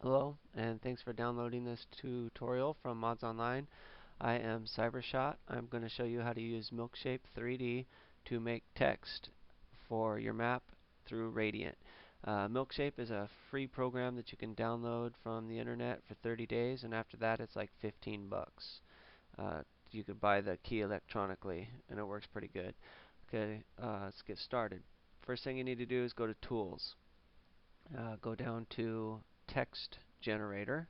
Hello, and thanks for downloading this tutorial from Mods Online. I am Cybershot. I'm going to show you how to use Milkshape 3D to make text for your map through Radiant. Milkshape is a free program that you can download from the internet for 30 days, and after that it's like 15 bucks. You could buy the key electronically, and it works pretty good. Okay, let's get started. First thing you need to do is go to Tools. Go down to Text Generator,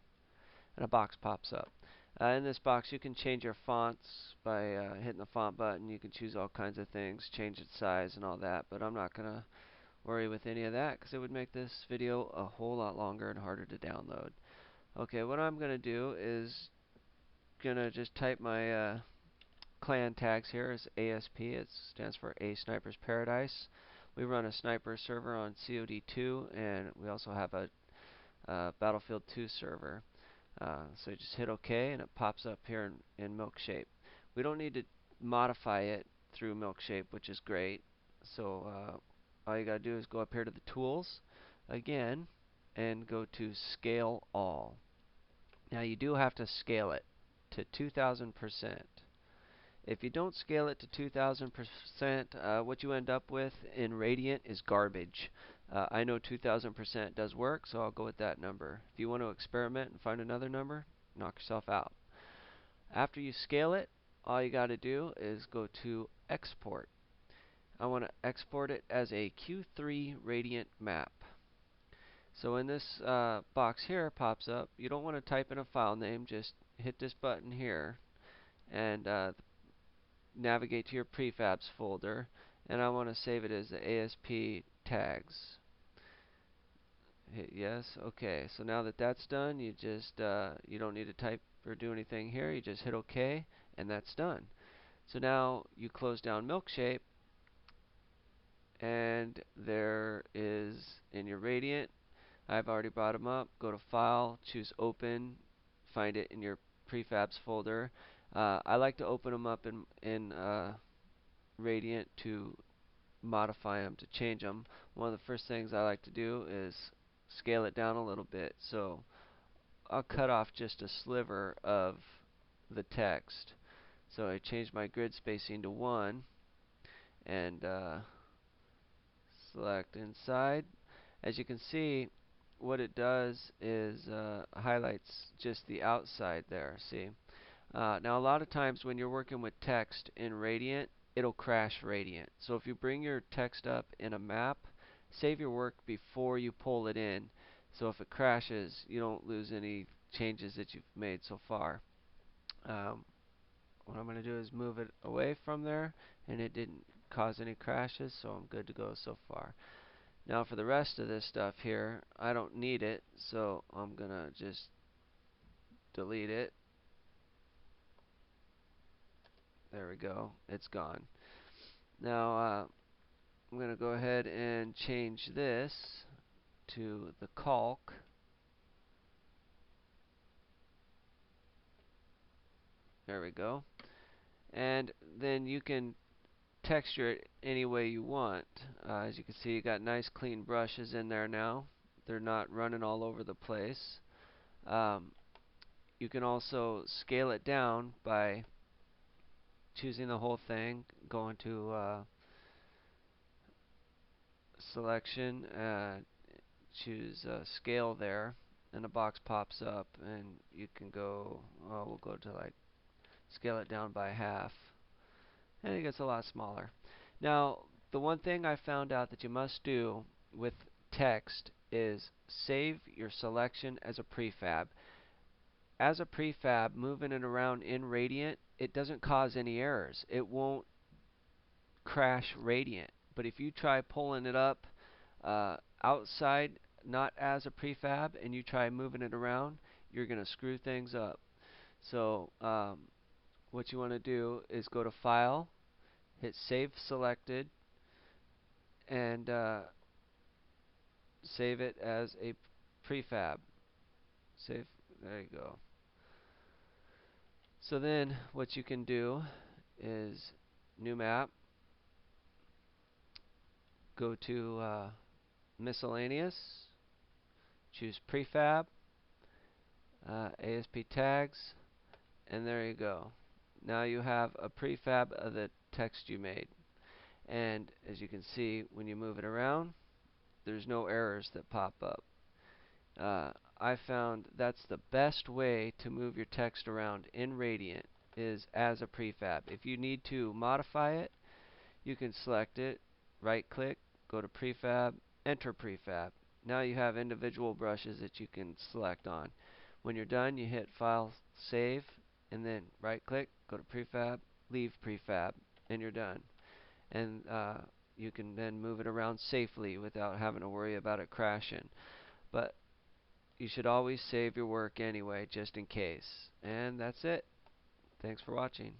and a box pops up. In this box, you can change your fonts by hitting the font button. You can choose all kinds of things, change its size and all that, but I'm not going to worry with any of that because it would make this video a whole lot longer and harder to download. Okay, what I'm going to do is going to just type my clan tags here as ASP. It stands for A Sniper's Paradise. We run a sniper server on COD2, and we also have a Battlefield 2 server. So you just hit OK and it pops up here in Milkshape. We don't need to modify it through Milkshape, which is great. So all you got to do is go up here to the tools again and go to Scale All. Now you do have to scale it to 2000%. If you don't scale it to 2000%, what you end up with in Radiant is garbage. I know 2000% does work, so I'll go with that number. If you want to experiment and find another number, knock yourself out. After you scale it, all you got to do is go to Export. I want to export it as a Q3 Radiant map. So when this box here pops up, you don't want to type in a file name, just hit this button here, and navigate to your prefabs folder, and I want to save it as the ASP tags. Hit yes. Okay, so now that that's done, you don't need to type or do anything here. You just hit OK, and that's done. So now you close down Milkshape, and there is in your Radiant. I've already brought them up. Go to File, choose Open, find it in your prefabs folder. I like to open them up in Radiant to modify them, to change them. One of the first things I like to do is scale it down a little bit. So I'll cut off just a sliver of the text. So I change my grid spacing to 1 and select inside. As you can see, what it does is highlights just the outside there. See? Now a lot of times when you're working with text in Radiant, it'll crash Radiant. So if you bring your text up in a map, save your work before you pull it in. So if it crashes, you don't lose any changes that you've made so far. Um, what I'm going to do is move it away from there, and it didn't cause any crashes, so I'm good to go so far. Now for the rest of this stuff here, I don't need it, so I'm going to just delete it. There we go. It's gone. Now I'm going to go ahead and change this to the calc. There we go. And then you can texture it any way you want. As you can see, you got nice clean brushes in there now. They're not running all over the place. Um, you can also scale it down by choosing the whole thing, going to selection, choose scale there, and a box pops up, and you can go, we'll go to like scale it down by half, and it gets a lot smaller. Now, the one thing I found out that you must do with text is save your selection as a prefab. As a prefab, moving it around in Radiant, it doesn't cause any errors. It won't crash Radiant. But if you try pulling it up outside, not as a prefab, and you try moving it around, you're going to screw things up. So what you want to do is go to File, hit Save Selected, and save it as a prefab. Save, there you go. So then what you can do is New Map, go to Miscellaneous, choose Prefab, ASP tags, and there you go. Now you have a prefab of the text you made. And as you can see, when you move it around, there's no errors that pop up. I found that's the best way to move your text around in Radiant is as a prefab. If you need to modify it, you can select it, right click, go to prefab, enter prefab. Now you have individual brushes that you can select on. When you're done, you hit file, save, and then right click, go to prefab, leave prefab, and you're done. And you can then move it around safely without having to worry about it crashing. But you should always save your work anyway, just in case. And that's it. Thanks for watching.